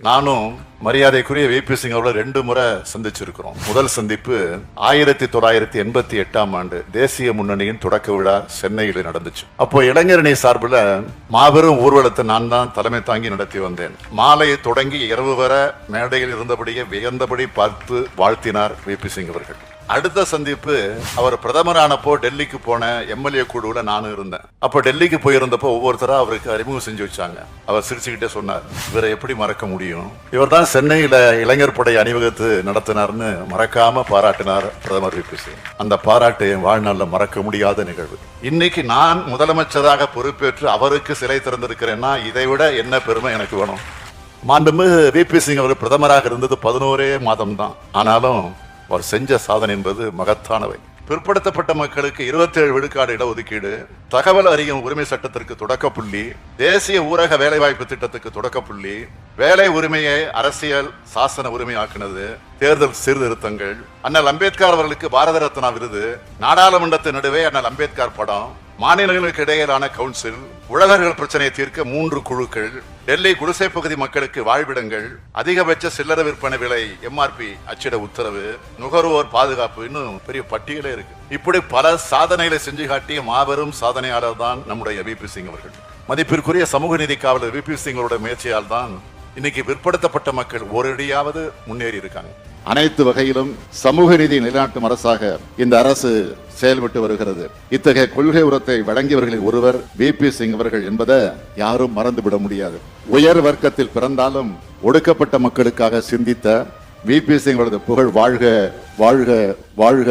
நானும் மரியாதைக்குரிய விபி சிங் அவர்கள் 2 முறை சந்திச்சிருக்கிறோம். முதல் சந்திப்பு 1988ஆம் ஆண்டு தேசிய முன்னணியின் தொடக்க விழா சென்னையில் நடந்துச்சு. அப்போ இளைஞரணி சார்பில் மாபெரும் ஊர்வலத்தை நான் தான் தலைமை தாங்கி நடத்தி வந்தேன். மாலையை தொடங்கி இரவு வரை மேடையில் இருந்தபடியே வியந்தபடி பார்த்து வாழ்த்தினார் விபி சிங் அவர்கள். அடுத்த சந்திப்பு அவர் பிரதமரானப்போ டெல்லிக்கு போன எம்எல்ஏ குழுவுல நானும் இருந்தேன். அப்போ டெல்லிக்கு போயிருந்தப்போ ஒவ்வொருத்தரா அவருக்கு அறிமுகம் செஞ்சு வச்சாங்க. அவர் சிரிச்சுக்கிட்டே சொன்னார், இவரை எப்படி மறக்க முடியும், இவர் தான் சென்னையில இளைஞர் படை அணிவகுத்து நடத்தினார்னு மறக்காம பாராட்டினார் பிரதமர் விபி சிங். அந்த பாராட்டு என் வாழ்நாளில் மறக்க முடியாத நிகழ்வு. இன்னைக்கு நான் முதலமைச்சராக பொறுப்பேற்று அவருக்கு சிலை திறந்திருக்கிறேன்னா இதை விட என்ன பெருமை எனக்கு வேணும். மாண்புமிகு விபி சிங் அவர் பிரதமராக இருந்தது 11 மாதம் தான். ஆனாலும் அவர் செஞ்ச சாதனை என்பது மகத்தானவை. பிற்படுத்தப்பட்ட மக்களுக்கு 27 விழுக்காடு இடஒதுக்கீடு, தகவல் அறியும் உரிமை சட்டத்திற்கு தொடக்க புள்ளி, தேசிய ஊரக வேலைவாய்ப்பு திட்டத்துக்கு தொடக்க புள்ளி, வேலை உரிமையை அரசியல் சாசன உரிமை ஆக்கினது, தேர்தல் சீர்திருத்தங்கள், அண்ணல் அம்பேத்கர் அவர்களுக்கு பாரத ரத்னா விருது, நாடாளுமன்றத்தின் நடுவே அண்ணல் அம்பேத்கர் படம், மாநிலங்களுக்கு இடையிலான கவுன்சில், உழவர்கள் பிரச்சனையை தீர்க்க 3 குழுக்கள், டெல்லி குடிசை பகுதி மக்களுக்கு வாழ்விடங்கள், அதிகபட்ச சில்லறை விற்பனை விலை எம்ஆர்பி அச்சிட உத்தரவு, நுகர்வோர் பாதுகாப்பு, இன்னும் பெரிய பட்டியலே இருக்கு. இப்படி பல சாதனைகளை செஞ்சு காட்டிய மாபெரும் சாதனையாளர் தான் நம்முடைய விபி சிங் அவர்கள். மதிப்பிற்குரிய சமூக நீதி காவலர் விபி சிங்களோட முயற்சியால் தான் இன்னைக்கு பிற்படுத்தப்பட்ட மக்கள் ஒரடியாவது முன்னேறி இருக்காங்க. அனைத்து வகையிலும் சமூக நீதி நிலைநாட்டும் அரசாக இந்த அரசு செயல்பட்டு வருகிறது. இத்தகைய கொள்கை உரத்தை வழங்கியவர்களில் ஒருவர் விபி சிங் அவர்கள் என்பதை யாரும் மறந்துவிட முடியாது. உயர் வர்க்கத்தில் பிறந்தாலும் ஒடுக்கப்பட்ட மக்களுக்காக சிந்தித்த விபி சிங் அவரது புகழ் வாழ்க வாழ்க வாழ்க